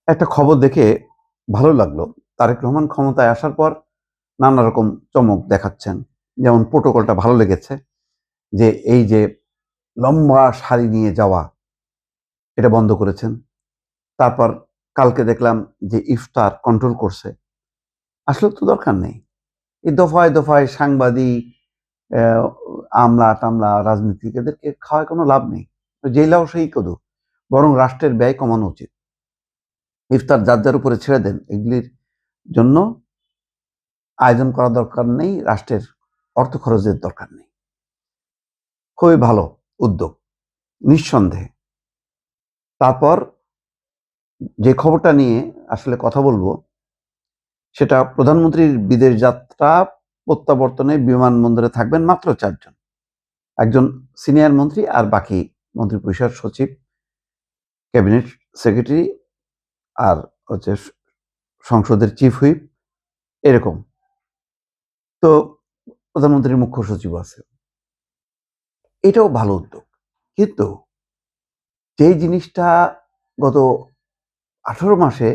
একটা খবর দেখে ভালো লাগলো। তারেক রহমান ক্ষমতায় আসার পর নানা রকম চমক দেখাচ্ছেন। যেমন প্রোটোকলটা ভালো লেগেছে যে এই যে লম্বা সারি নিয়ে যাওয়া এটা বন্ধ করেছেন। তারপর কালকে দেখলাম যে ইফতার কন্ট্রোল করছে। আসলে তো দরকার নেই। এই দফায় দফায় সাংবাদিক, আহ, আমলা টামলা রাজনীতিক এদেরকে খাওয়ায় কোনো লাভ নেই। যেই লাও সেই কদু, বরং রাষ্ট্রের ব্যয় কমানো উচিত। ইফতার যার যার উপরে ছেড়ে দেন, এগুলির জন্য আয়োজন করা দরকার নেই, রাষ্ট্রের অর্থ খরচের দরকার নেই। খুবই ভালো উদ্যোগ, নিঃসন্দেহে। তারপর যে খবরটা নিয়ে আসলে কথা বলবো সেটা প্রধানমন্ত্রীর বিদেশ যাত্রা প্রত্যাবর্তনে বিমানবন্দরে থাকবেন মাত্র 4 জন। একজন সিনিয়র মন্ত্রী আর বাকি মন্ত্রিপরিষদ সচিব, ক্যাবিনেট সেক্রেটারি আর হচ্ছে সংসদের চিফ হুইপ, এরকম। তো প্রধানমন্ত্রীর মুখ্য সচিব আছে। এটাও ভালো উদ্যোগ, কিন্তু যেই জিনিসটা গত 18 মাসে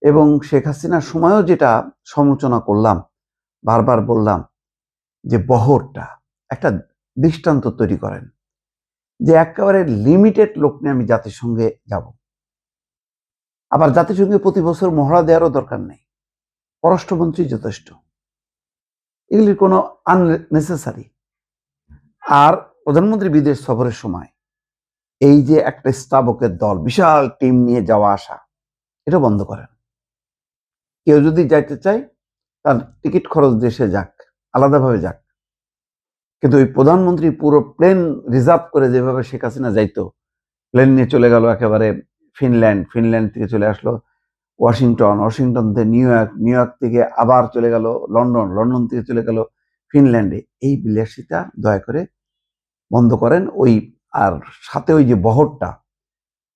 এবং শেখ হাসিনার সময়ও যেটা সমালোচনা করলাম, বারবার বললাম যে বহরটা একটা দৃষ্টান্ত তৈরি করেন যে একেবারে লিমিটেড লোক নিয়ে আমি জাতিসংঘে যাব। আবার জাতিসংঘে প্রতি বছর মহড়া দেওয়ারও দরকার নেই, পররাষ্ট্রমন্ত্রী যথেষ্ট। এগুলির কোনো আননেসেসারি। আর প্রধানমন্ত্রী বিদেশ সফরের সময় এই যে একটা স্তাবকের দল, বিশাল টিম নিয়ে যাওয়া আসা, এটা বন্ধ করেন। কেউ যদি যাইতে চায় তার টিকিট খরচ দেশে যাক, আলাদাভাবে যাক। কিন্তু ওই প্রধানমন্ত্রী পুরো প্লেন রিজার্ভ করে যেভাবে শেখ হাসিনা যাইতো, প্লেন নিয়ে চলে গেল একেবারে ফিনল্যান্ড, ফিনল্যান্ড থেকে চলে আসলো ওয়াশিংটন, ওয়াশিংটন থেকে নিউ ইয়র্ক, নিউ ইয়র্ক থেকে আবার চলে গেল লন্ডন, লন্ডন থেকে চলে গেল ফিনল্যান্ডে। এই বিলাসিতা দয়া করে বন্ধ করেন। ওই আর সাথে ওই যে বহরটা,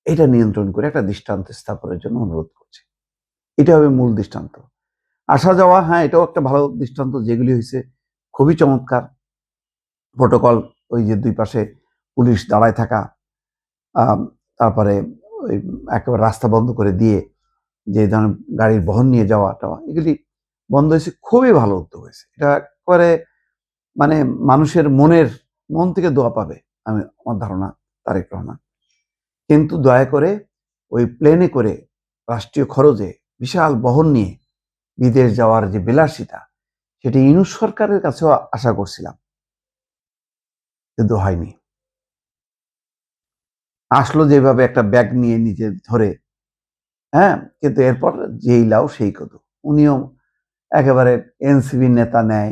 এটা নিয়ন্ত্রণ করে একটা দৃষ্টান্ত স্থাপনের জন্য অনুরোধ করছি। এটা হবে মূল দৃষ্টান্ত। আসা যাওয়া, হ্যাঁ, এটাও একটা ভালো দৃষ্টান্ত। যেগুলি হয়েছে খুবই চমৎকার। প্রোটোকল, ওই যে দুই পাশে পুলিশ দাঁড়ায় থাকা, তারপরে ওই একেবারে রাস্তা বন্ধ করে দিয়ে যে ধরনের গাড়ির বহন নিয়ে যাওয়া টাওয়া, এগুলি বন্ধ হয়েছে। খুবই ভালো উদ্যোগ হয়েছে। এটা একেবারে মানে মানুষের মন থেকে দোয়া পাবে, আমি আমার ধারণা, তারেক রহমান। কিন্তু দয়া করে ওই প্লেনে করে রাষ্ট্রীয় খরচে বিশাল বহন নিয়ে বিদেশ যাওয়ার যে বিলাসিতা, সেটি ইউনূস সরকারের কাছেও আশা করছিলাম, কিন্তু হয়নি। আসলো যেভাবে একটা ব্যাগ নিয়ে নিজে ধরে, হ্যাঁ, কিন্তু এরপর যেই লাও সেই কদু। উনিও একেবারে এনসিপি নেতা নেয়,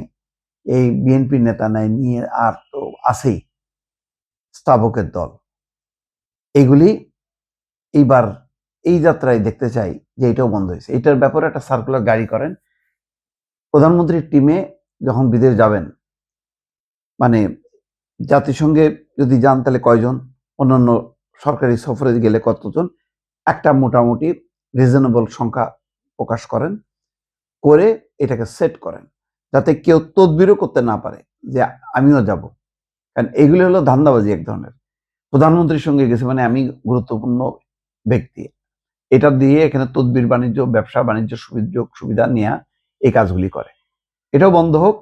এই বিএনপি নেতা নেয়, নিয়ে আর তো আছেই স্তাবকের দল। এগুলি এইবার এই যাত্রায় দেখতে চাই যে এটাও বন্ধ হয়েছে। এটার ব্যাপারে একটা সার্কুলার জারি করেন। প্রধানমন্ত্রীর টিমে যখন বিদেশ যাবেন, মানে জাতিসংঘে যদি যান তাহলে কয়জন, অন্যান্য সরকারি সফরে গেলে কতজন, একটা মোটামুটি রিজনেবল সংখ্যা প্রকাশ করেন, করে এটাকে সেট করেন, যাতে কেউ তদবিরও করতে না পারে যে আমিও যাব। কারণ এগুলি হলো ধান্দাবাজি এক ধরনের। প্রধানমন্ত্রীর সঙ্গে গেছে মানে আমি গুরুত্বপূর্ণ ব্যক্তি, এটা দিয়ে এখানে তদবির বাণিজ্য, ব্যবসা বাণিজ্য, সুযোগ সুবিধা নেওয়া, এই কাজগুলি করে। এটাও বন্ধ হোক,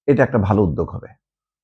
এটা একটা ভালো উদ্যোগ হবে।